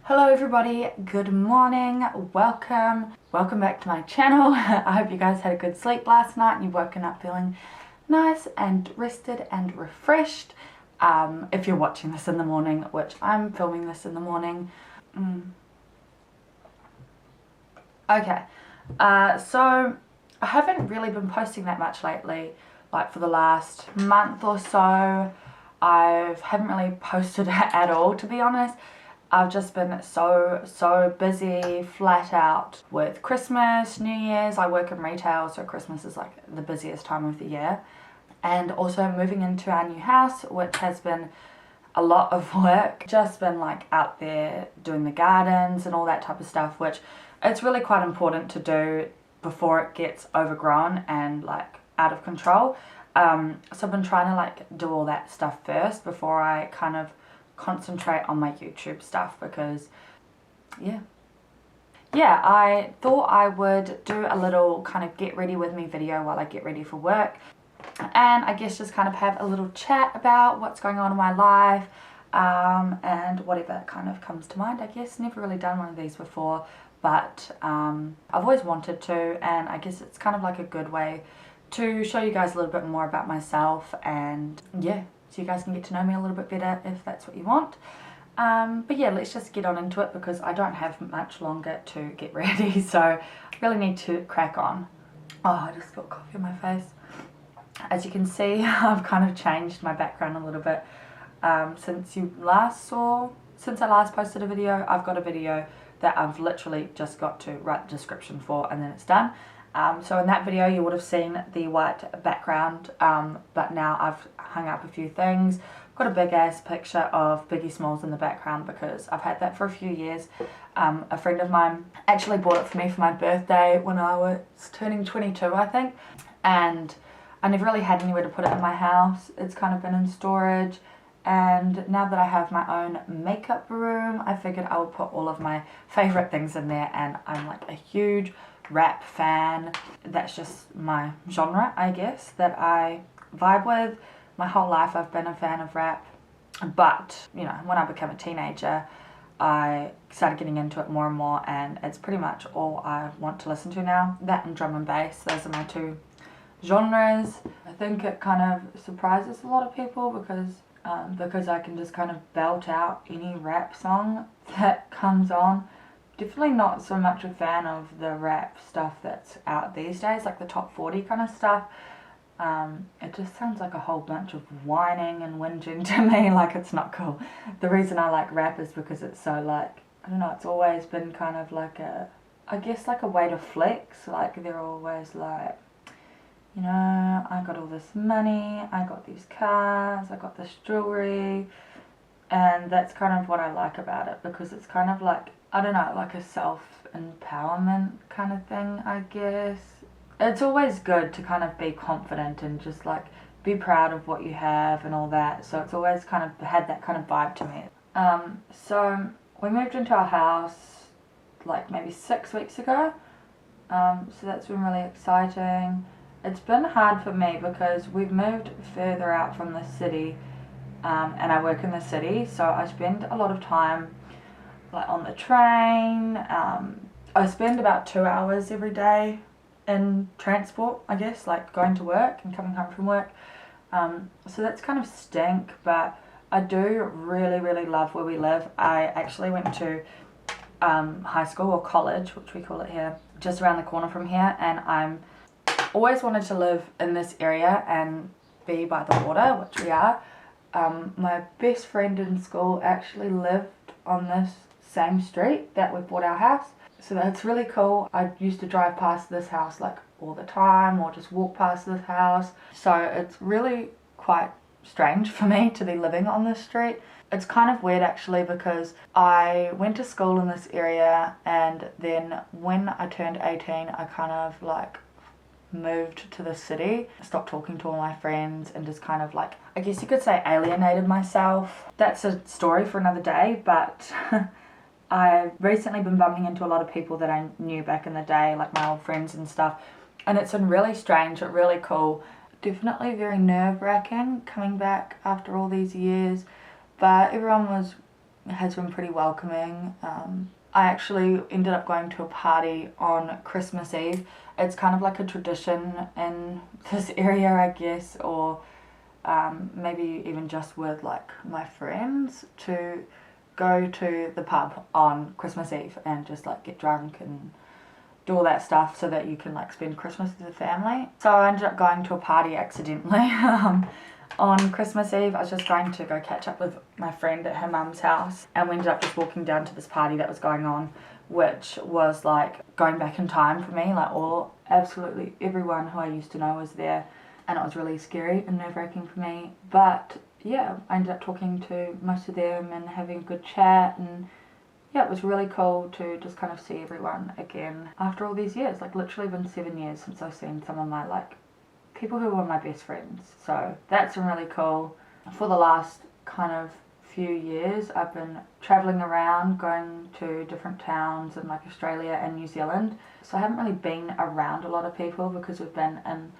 Hello everybody, good morning, welcome back to my channel. I hope you guys had a good sleep last night and you've woken up feeling nice and rested and refreshed. If you're watching this in the morning, which I'm filming this in the morning. Okay, so I haven't really been posting that much lately, like for the last month or so. I haven't really posted at all, to be honest. I've just been so busy, flat out with Christmas, New Year's. I work in retail, so Christmas is like the busiest time of the year. And also moving into our new house, which has been a lot of work. Just been like out there doing the gardens and all that type of stuff, which it's really quite important to do before it gets overgrown and like out of control. So I've been trying to like do all that stuff first before I kind of concentrate on my YouTube stuff, because yeah, I thought I would do a little kind of get ready with me video while I get ready for work, and I guess just kind of have a little chat about what's going on in my life, and whatever kind of comes to mind. I guess never really done one of these before, but I've always wanted to, and I guess it's kind of like a good way to show you guys a little bit more about myself, and yeah, so you guys can get to know me a little bit better if that's what you want. But yeah, let's just get on into it because I don't have much longer to get ready, so I really need to crack on. Oh, I just got coffee on my face. As you can see, I've kind of changed my background a little bit since I last posted a video. I've got a video that I've literally just got to write the description for, and then it's done. So in that video you would have seen the white background, but now I've hung up a few things. I've got a big ass picture of Biggie Smalls in the background because I've had that for a few years. A friend of mine actually bought it for me for my birthday when I was turning 22, I think, and I never really had anywhere to put it in my house. It's kind of been in storage, and now that I have my own makeup room, I figured I would put all of my favourite things in there, and I'm like a huge rap fan. That's just my genre, I guess, that I vibe with. My whole life I've been a fan of rap, but you know, when I became a teenager I started getting into it more and more, and it's pretty much all I want to listen to now. That and drum and bass, those are my two genres. I think it kind of surprises a lot of people because I can just kind of belt out any rap song that comes on. Definitely not so much a fan of the rap stuff that's out these days, like the top 40 kind of stuff. It just sounds like a whole bunch of whining and whinging to me, like it's not cool. The reason I like rap is because it's so like, I don't know, it's always been kind of like I guess like a way to flex. Like they're always like, you know, I got all this money, I got these cars, I got this jewelry, and that's kind of what I like about it, because it's kind of like, I don't know, like a self-empowerment kind of thing, I guess. It's always good to kind of be confident and just like be proud of what you have and all that. So it's always kind of had that kind of vibe to me. So we moved into our house like maybe 6 weeks ago. So that's been really exciting. It's been hard for me because we've moved further out from the city, and I work in the city, so I spend a lot of time like on the train. I spend about 2 hours every day in transport, I guess, like going to work and coming home from work. So that's kind of stink, but I do really love where we live. I actually went to high school or college, which we call it here, just around the corner from here, and I'm always wanted to live in this area and be by the water, which we are. My best friend in school actually lived on this same street that we bought our house, so that's really cool. I used to drive past this house like all the time, or just walk past this house, so it's really quite strange for me to be living on this street. It's kind of weird actually, because I went to school in this area, and then when I turned 18 I kind of like moved to the city, stopped talking to all my friends, and just kind of like, I guess you could say, alienated myself. That's a story for another day, but I've recently been bumping into a lot of people that I knew back in the day, like my old friends and stuff, and it's been really strange, but really cool. Definitely very nerve-wracking coming back after all these years, but everyone was has been pretty welcoming. I actually ended up going to a party on Christmas Eve. It's kind of like a tradition in this area, I guess, or maybe even just with like my friends, to go to the pub on Christmas Eve and just like get drunk and do all that stuff so that you can like spend Christmas with the family. So I ended up going to a party accidentally. On Christmas Eve, I was just going to go catch up with my friend at her mum's house, and we ended up just walking down to this party that was going on, which was like going back in time for me. Like absolutely everyone who I used to know was there, and it was really scary and nerve-wracking for me. But yeah, I ended up talking to most of them and having a good chat, and yeah, it was really cool to just kind of see everyone again after all these years. Like literally been 7 years since I've seen some of my like people who were my best friends. So that's been really cool. For the last kind of few years, I've been traveling around, going to different towns in like Australia and New Zealand. So I haven't really been around a lot of people because we've been in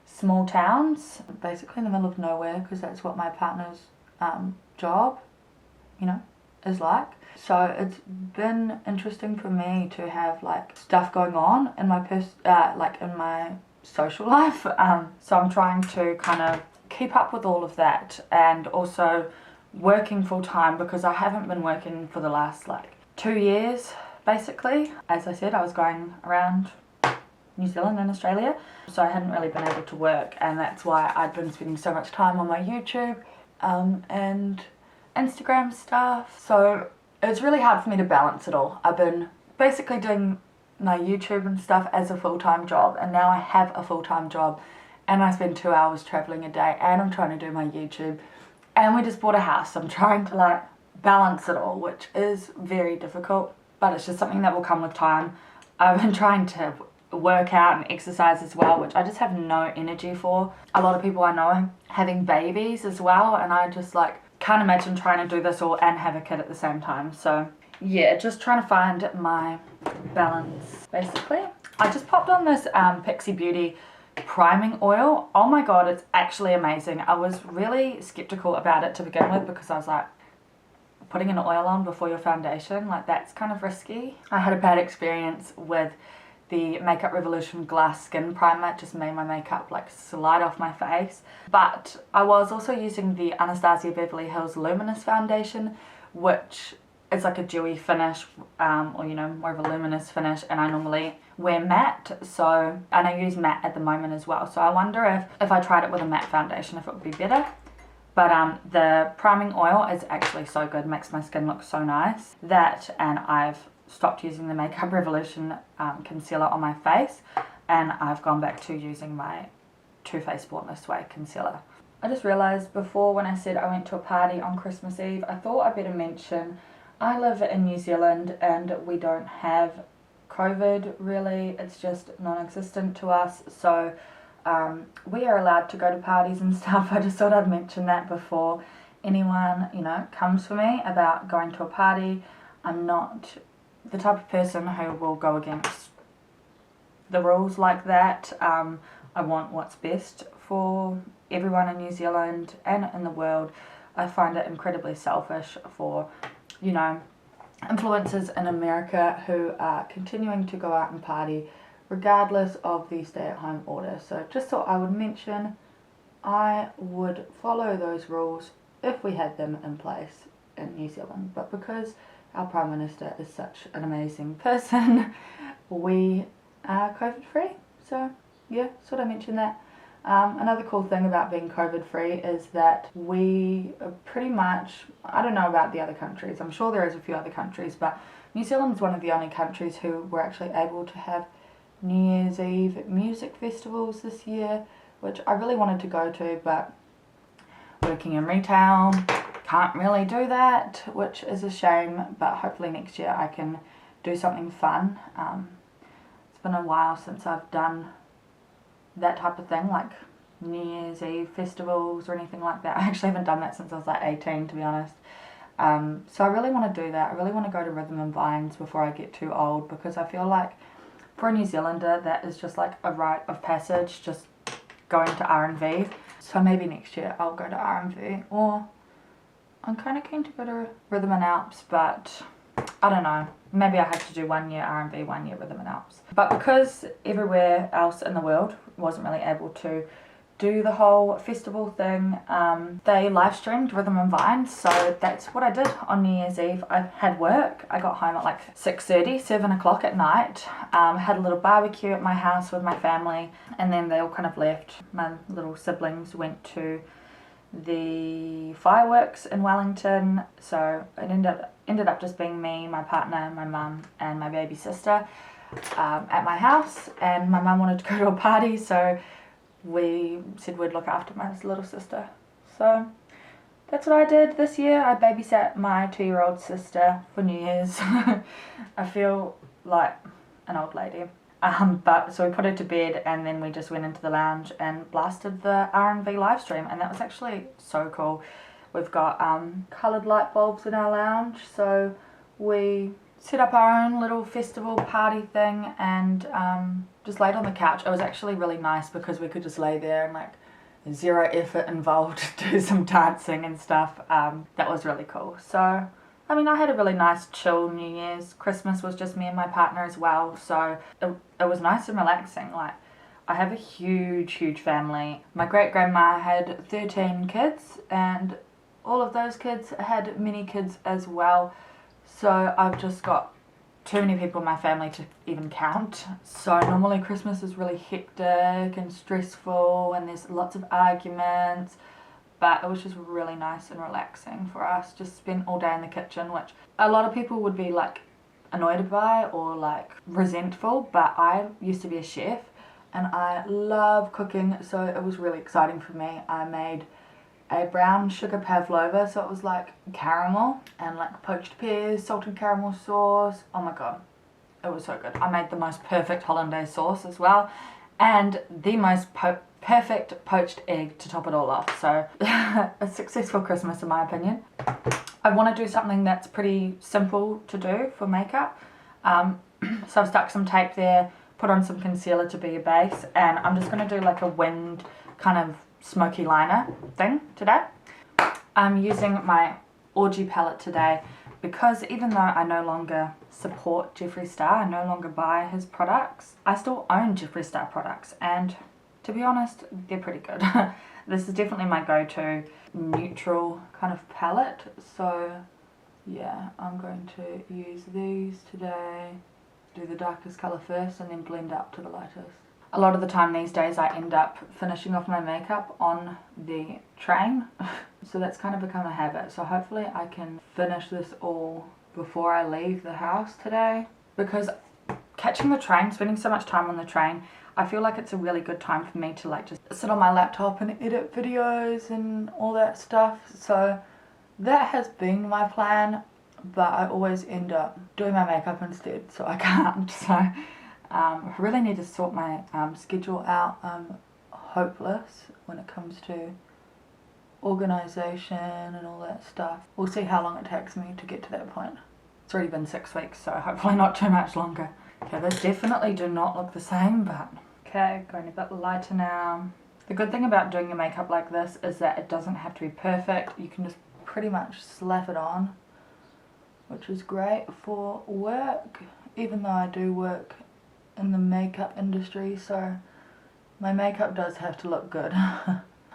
small towns, basically in the middle of nowhere, because that's what my partner's job, you know, is like. So it's been interesting for me to have like stuff going on in my in my social life. So I'm trying to kind of keep up with all of that, and also working full time because I haven't been working for the last like 2 years basically. As I said, I was going around New Zealand and Australia, so I hadn't really been able to work, and that's why I'd been spending so much time on my YouTube and Instagram stuff. So it's really hard for me to balance it all. I've been basically doing my YouTube and stuff as a full-time job, and now I have a full-time job and I spend 2 hours traveling a day, and I'm trying to do my YouTube, and we just bought a house. So I'm trying to like balance it all, which is very difficult, but it's just something that will come with time. I've been trying to work out and exercise as well, which I just have no energy for. A lot of people I know are having babies as well, and I just like can't imagine trying to do this all and have a kid at the same time. So yeah, just trying to find my balance basically. I just popped on this Pixi Beauty priming oil. Oh my god, it's actually amazing. I was really skeptical about it to begin with because I was like, putting an oil on before your foundation, like that's kind of risky. I had a bad experience with the Makeup Revolution Glass Skin Primer. It just made my makeup like slide off my face. But I was also using the Anastasia Beverly Hills Luminous Foundation, which is like a dewy finish, or you know, more of a luminous finish, and I normally wear matte, so, and I use matte at the moment as well. So I wonder if I tried it with a matte foundation, if it would be better. But the priming oil is actually so good, makes my skin look so nice. That, and I've stopped using the Makeup Revolution concealer on my face, and I've gone back to using my Too Faced Born This Way concealer. I just realised before, when I said I went to a party on Christmas Eve, I thought I better mention I live in New Zealand and we don't have COVID really. It's just non-existent to us, so we are allowed to go to parties and stuff. I just thought I'd mention that before anyone, you know, comes for me about going to a party. I'm not the type of person who will go against the rules like that. I want what's best for everyone in New Zealand and in the world. I find it incredibly selfish for, you know, influencers in America who are continuing to go out and party regardless of the stay-at-home order. So just thought I would mention I would follow those rules if we had them in place in New Zealand, but because our Prime Minister is such an amazing person, we are COVID free. So yeah, sort of mention that. Another cool thing about being COVID free is that we are pretty much, I don't know about the other countries, I'm sure there is a few other countries, but New Zealand is one of the only countries who were actually able to have New Year's Eve music festivals this year, which I really wanted to go to, but working in retail, can't really do that, which is a shame, but hopefully next year I can do something fun. It's been a while since I've done that type of thing, like New Year's Eve festivals or anything like that. I actually haven't done that since I was like 18, to be honest. So I really want to do that. I really want to go to Rhythm and Vines before I get too old, because I feel like for a New Zealander that is just like a rite of passage, just going to R&V. So maybe next year I'll go to R&V, or I'm kind of keen to go to Rhythm and Alps, but I don't know. Maybe I have to do 1 year R&B, 1 year Rhythm and Alps. But because everywhere else in the world wasn't really able to do the whole festival thing, they live streamed Rhythm and Vine, so that's what I did on New Year's Eve. I had work. I got home at like 6:30, 7 o'clock at night, had a little barbecue at my house with my family, and then they all kind of left. My little siblings went to the fireworks in Wellington, so it ended up just being me, my partner, my mum and my baby sister at my house, and my mum wanted to go to a party, so we said we'd look after my little sister. So that's what I did this year. I babysat my 2-year-old sister for New Year's. I feel like an old lady. But so we put her to bed, and then we just went into the lounge and blasted the R&V live stream, and that was actually so cool. We've got coloured light bulbs in our lounge, so we set up our own little festival party thing and just laid on the couch. It was actually really nice because we could just lay there and like zero effort involved to do some dancing and stuff. That was really cool. So I mean, I had a really nice chill New Year's. Christmas was just me and my partner as well, so it was nice and relaxing. Like, I have a huge family. My great-grandma had 13 kids, and all of those kids had mini kids as well, so I've just got too many people in my family to even count. So normally Christmas is really hectic and stressful, and there's lots of arguments. But it was just really nice and relaxing for us. Just spent all day in the kitchen, which a lot of people would be like annoyed by or like resentful, but I used to be a chef and I love cooking, so it was really exciting for me. I made a brown sugar pavlova, so it was like caramel and like poached pears, salted caramel sauce. Oh my god, it was so good. I made the most perfect hollandaise sauce as well, and the most perfect poached egg to top it all off. So a successful Christmas in my opinion. I want to do something that's pretty simple to do for makeup. So I've stuck some tape there, put on some concealer to be a base, and I'm just going to do like a winged kind of smoky liner thing today. I'm using my Orgy palette today because even though I no longer support Jeffree Star, I no longer buy his products, I still own Jeffree Star products, and to be honest, they're pretty good. This is definitely my go-to neutral kind of palette, so yeah, I'm going to use these today. Do the darkest colour first and then blend up to the lightest. A lot of the time these days I end up finishing off my makeup on the train, so that's kind of become a habit. So hopefully I can finish this all before I leave the house today, because catching the train, spending so much time on the train, I feel like it's a really good time for me to like just sit on my laptop and edit videos and all that stuff. So that has been my plan, but I always end up doing my makeup instead, so I can't. So I really need to sort my schedule out. I'm hopeless when it comes to organisation and all that stuff. We'll see how long it takes me to get to that point. It's already been 6 weeks, so hopefully not too much longer. Okay, those definitely do not look the same, but okay, going a bit lighter now. The good thing about doing your makeup like this is that it doesn't have to be perfect. You can just pretty much slap it on, which is great for work, even though I do work in the makeup industry, so my makeup does have to look good.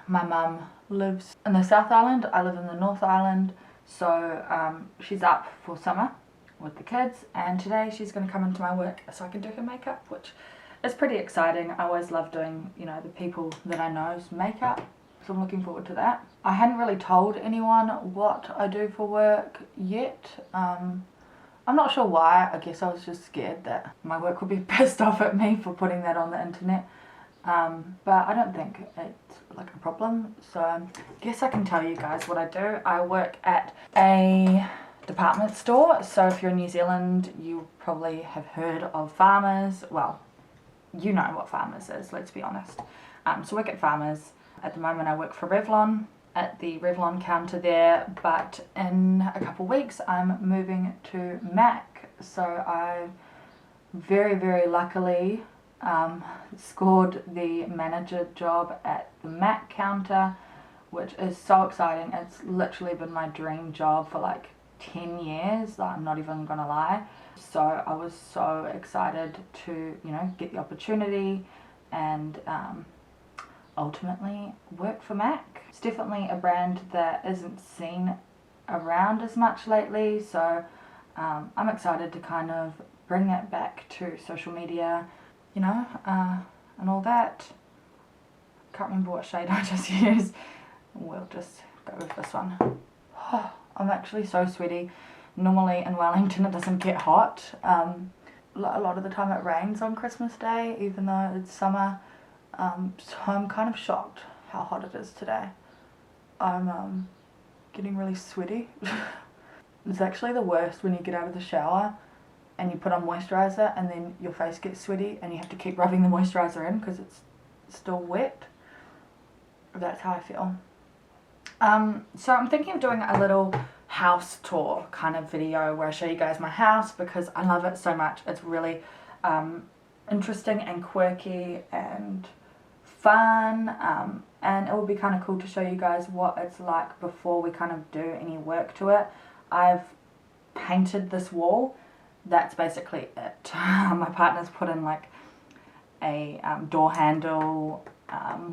My mum lives in the South Island, I live in the North Island, so she's up for summer with the kids, and today she's going to come into my work so I can do her makeup, which is pretty exciting. I always love doing, you know, the people that I know's makeup, so I'm looking forward to that. I hadn't really told anyone what I do for work yet. I'm not sure why. I guess I was just scared that my work would be pissed off at me for putting that on the internet, but I don't think it's like a problem, so I guess I can tell you guys what I do. I work at a department store, so if you're in New Zealand you probably have heard of Farmers. Well, you know what Farmers is, let's be honest. So I work at Farmers. At the moment I work for Revlon at the Revlon counter there, but in a couple of weeks I'm moving to MAC, so I very luckily scored the manager job at the MAC counter, which is so exciting. It's literally been my dream job for like 10 years, like, I'm not even gonna lie. So I was so excited to, you know, get the opportunity and ultimately work for MAC. It's definitely a brand that isn't seen around as much lately, so I'm excited to kind of bring it back to social media, you know, and all that. Can't remember what shade I just used. We'll just go with this one. Oh, I'm actually so sweaty. Normally in Wellington it doesn't get hot. A lot of the time it rains on Christmas Day, even though it's summer. So I'm kind of shocked how hot it is today. I'm getting really sweaty. It's actually the worst when you get out of the shower and you put on moisturiser and then your face gets sweaty and you have to keep rubbing the moisturiser in because it's still wet. That's how I feel. So I'm thinking of doing a little house tour kind of video where I show you guys my house because I love it so much. It's really interesting and quirky and fun, and it will be kind of cool to show you guys what it's like before we kind of do any work to it. I've painted this wall. That's basically it. My partner's put in like a door handle.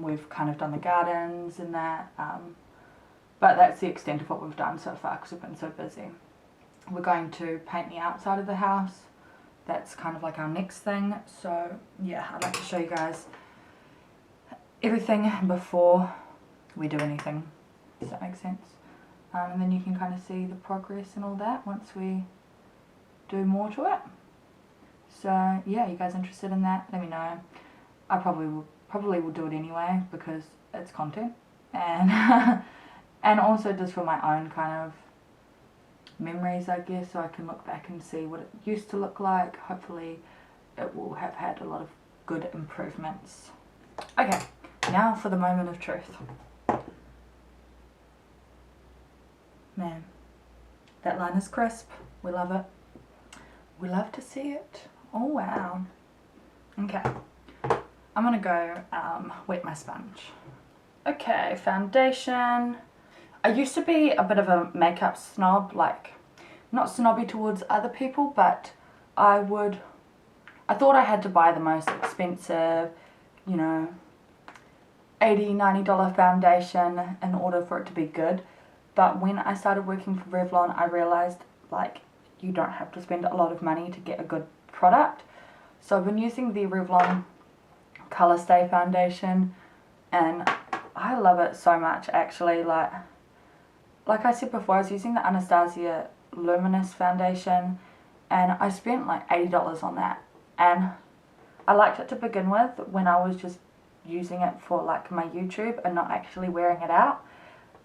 We've kind of done the gardens and that, but that's the extent of what we've done so far because we've been so busy. We're going to paint the outside of the house. That's kind of like our next thing. So yeah, I'd like to show you guys everything before we do anything. Does that make sense? And then you can kind of see the progress and all that once we do more to it. So yeah, you guys interested in that? Let me know. I probably will do it anyway because it's content, and and also just for my own kind of memories, I guess, so I can look back and see what it used to look like. Hopefully it will have had a lot of good improvements. Okay, now for the moment of truth. Man, that line is crisp. We love it. We love to see it. Oh wow. Okay, I'm gonna go wet my sponge. Okay, foundation. I used to be a bit of a makeup snob, like not snobby towards other people, but I thought I had to buy the most expensive, you know, $80, $90 foundation in order for it to be good. But when I started working for Revlon, I realized like you don't have to spend a lot of money to get a good product. So I've been using the Revlon Colourstay foundation and I love it so much actually. Like I said before, I was using the Anastasia Luminous foundation and I spent like $80 on that, and I liked it to begin with when I was just using it for like my YouTube and not actually wearing it out.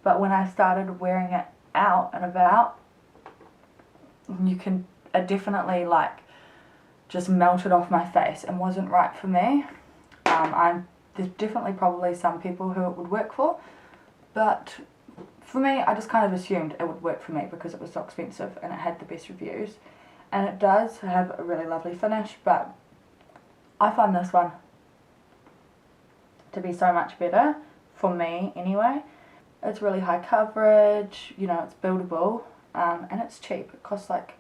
But when I started wearing it out and about, it definitely like just melted off my face and wasn't right for me. There's definitely probably some people who it would work for, but for me, I just kind of assumed it would work for me because it was so expensive and it had the best reviews. And it does have a really lovely finish, but I find this one to be so much better, for me anyway. It's really high coverage, you know, it's buildable, and it's cheap. It costs like,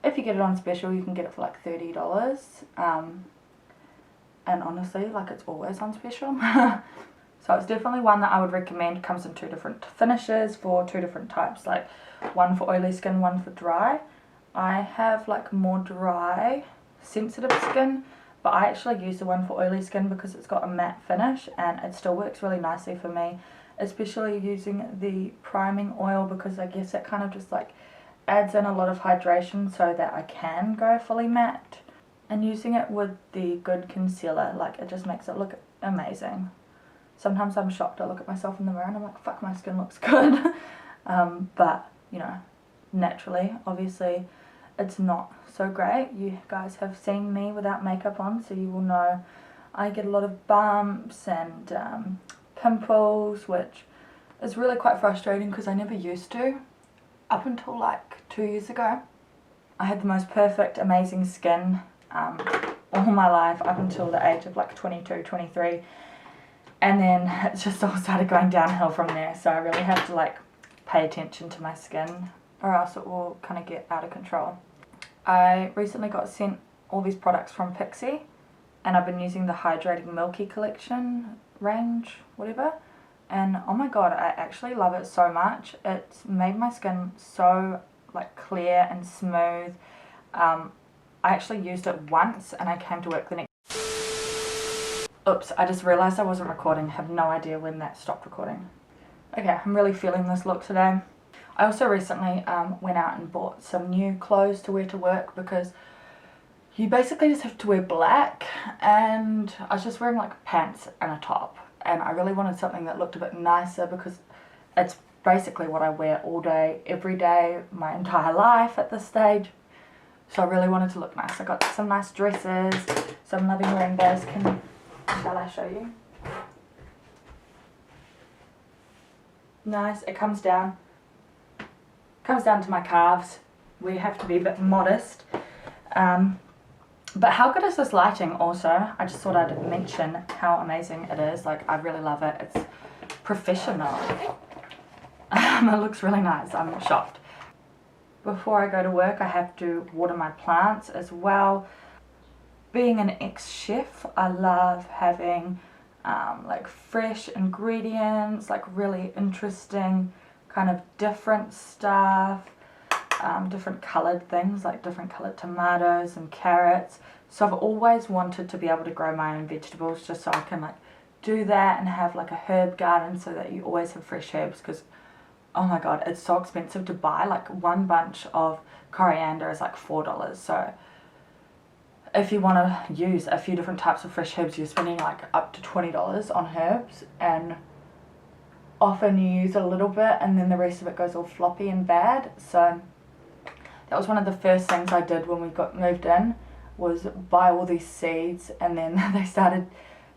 if you get it on special, you can get it for like $30. And honestly, like it's always on special. So it's definitely one that I would recommend. It comes in 2 different finishes for 2 different types, like one for oily skin, one for dry. I have like more dry, sensitive skin, but I actually use the one for oily skin because it's got a matte finish and it still works really nicely for me, especially using the priming oil because I guess it kind of just like adds in a lot of hydration so that I can go fully matte. And using it with the good concealer, like it just makes it look amazing. Sometimes I'm shocked. I look at myself in the mirror and I'm like, fuck, my skin looks good. But, you know, naturally, obviously, it's not so great. You guys have seen me without makeup on, so you will know I get a lot of bumps and pimples, which is really quite frustrating because I never used to. Up until like 2 years ago, I had the most perfect, amazing skin all my life, up until the age of like 22, 23. And then it just all started going downhill from there. So I really have to like pay attention to my skin or else it will kind of get out of control. I recently got sent all these products from Pixi, and I've been using the Hydrating Milky Collection range, whatever. And oh my god, I actually love it so much. It's made my skin so like clear and smooth. I actually used it once and I came to work the next. Oops, I just realised I wasn't recording. I have no idea when that stopped recording. Okay, I'm really feeling this look today. I also recently went out and bought some new clothes to wear to work because you basically just have to wear black, and I was just wearing like pants and a top, and I really wanted something that looked a bit nicer because it's basically what I wear all day, every day, my entire life at this stage. So I really wanted to look nice. I got some nice dresses, so I'm loving wearing those. Shall I show you? Nice, it comes down to my calves. We have to be a bit modest. But how good is this lighting also? I just thought I'd mention how amazing it is. Like, I really love it. It's professional. It looks really nice. I'm shocked. Before I go to work, I have to water my plants as well. Being an ex-chef, I love having like fresh ingredients, like really interesting kind of different stuff, different colored things, like different colored tomatoes and carrots. So I've always wanted to be able to grow my own vegetables just so I can like do that and have like a herb garden so that you always have fresh herbs, because oh my god, it's so expensive to buy. Like one bunch of coriander is like $4. So if you want to use a few different types of fresh herbs, you're spending like up to $20 on herbs, and often you use a little bit and then the rest of it goes all floppy and bad. So that was one of the first things I did when we moved in, was buy all these seeds, and then they started,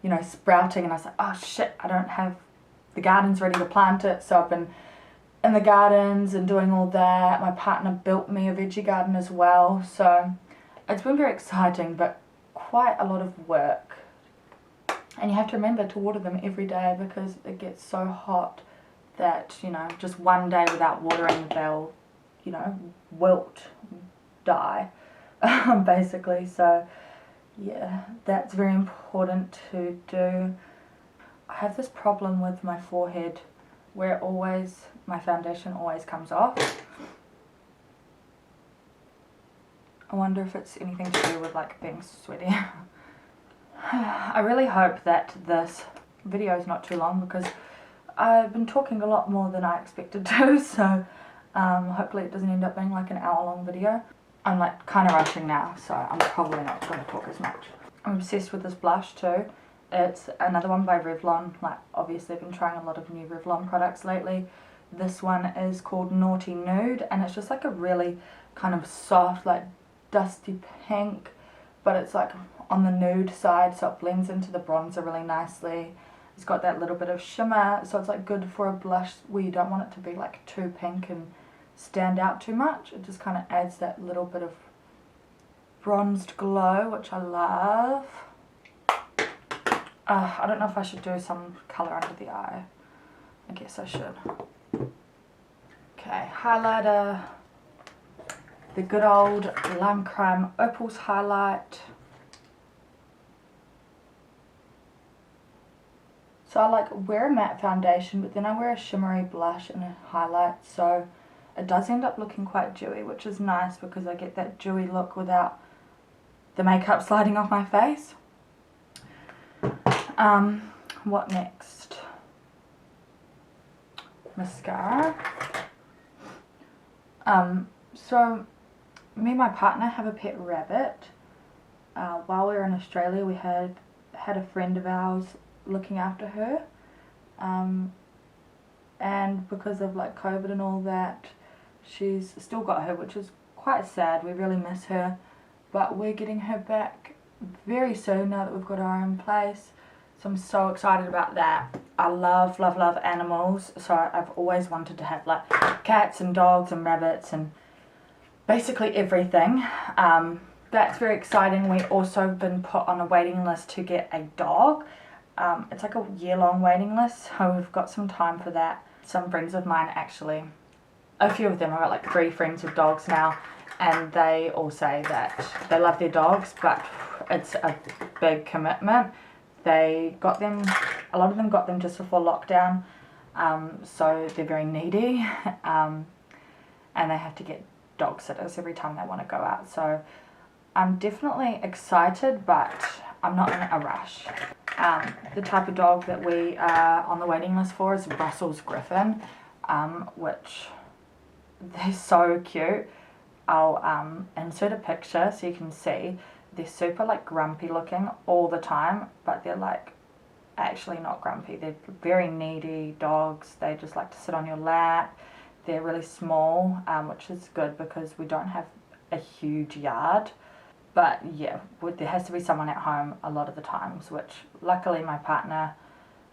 you know, sprouting, and I was like, oh shit, I don't have the gardens ready to plant it. So I've been in the gardens and doing all that. My partner built me a veggie garden as well, so it's been very exciting but quite a lot of work. And you have to remember to water them every day because it gets so hot that, you know, just one day without watering they'll, you know, wilt, die, basically. So yeah, that's very important to do. I have this problem with my forehead where my foundation always comes off. I wonder if it's anything to do with like being sweaty. I really hope that this video is not too long because I've been talking a lot more than I expected to, so hopefully it doesn't end up being like an hour-long video. I'm like kind of rushing now, so I'm probably not going to talk as much. I'm obsessed with this blush too. It's another one by Revlon. Like, obviously I've been trying a lot of new Revlon products lately. This one is called Naughty Nude, and it's just like a really kind of soft, like dusty pink, but it's like on the nude side, so it blends into the bronzer really nicely. It's got that little bit of shimmer, so it's like good for a blush where you don't want it to be like too pink and stand out too much. It just kind of adds that little bit of bronzed glow, which I love. I don't know if I should do some colour under the eye. I guess I should. Okay, highlighter. The good old Lime Crime Opals highlight. So I like wear a matte foundation, but then I wear a shimmery blush and a highlight, so it does end up looking quite dewy, which is nice because I get that dewy look without the makeup sliding off my face. What next? Mascara. So me and my partner have a pet rabbit. While we were in Australia, we had a friend of ours looking after her, and because of like COVID and all that, she's still got her, which is quite sad. We really miss her, but we're getting her back very soon now that we've got our own place, so I'm so excited about that. I love animals, so I've always wanted to have like cats and dogs and rabbits and basically everything. That's very exciting. We also have been put on a waiting list to get a dog. It's like a year-long waiting list, so we've got some time for that. Some friends of mine actually, a few of them, I've got like 3 friends with dogs now, and they all say that they love their dogs, but it's a big commitment. They got them, a lot of them got them just before lockdown, so they're very needy, and they have to get dog sitters every time they want to go out. So I'm definitely excited, but I'm not in a rush. The type of dog that we are on the waiting list for is Brussels Griffon, which they're so cute. I'll insert a picture so you can see. They're super like grumpy looking all the time, but they're like actually not grumpy. They're very needy dogs. They just like to sit on your lap. They're really small, which is good because we don't have a huge yard. But yeah, there has to be someone at home a lot of the times, which luckily my partner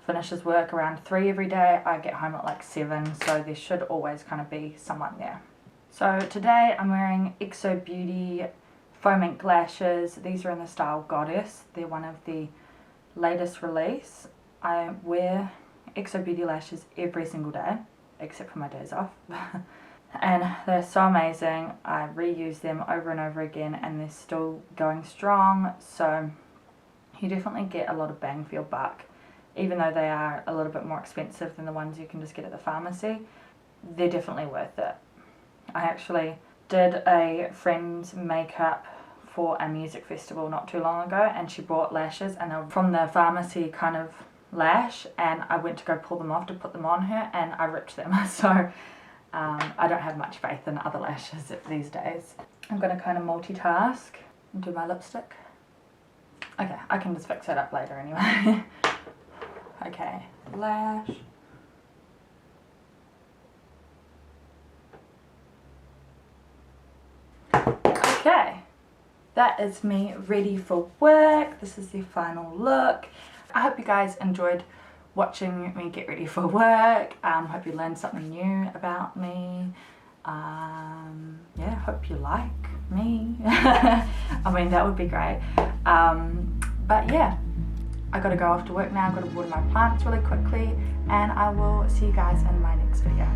finishes work around 3 every day. I get home at like 7, so there should always kind of be someone there. So today I'm wearing XO Beauty Faux Mink lashes. These are in the style Goddess. They're one of the latest release. I wear XO Beauty lashes every single day, except for my days off. And they're so amazing. I reuse them over and over again, and they're still going strong, so you definitely get a lot of bang for your buck. Even though they are a little bit more expensive than the ones you can just get at the pharmacy, they're definitely worth it. I actually did a friend's makeup for a music festival not too long ago, and she brought lashes, and they were from the pharmacy kind of lash, and I went to go pull them off to put them on her, and I ripped them. So I don't have much faith in other lashes these days. I'm going to kind of multitask and do my lipstick. Okay, I can just fix it up later anyway. Okay, lash. Okay, that is me ready for work. This is the final look. I hope you guys enjoyed watching me get ready for work. Hope you learned something new about me. Yeah, hope you like me. I mean, that would be great. But yeah, I gotta go off to work now. I've got to water my plants really quickly, and I will see you guys in my next video.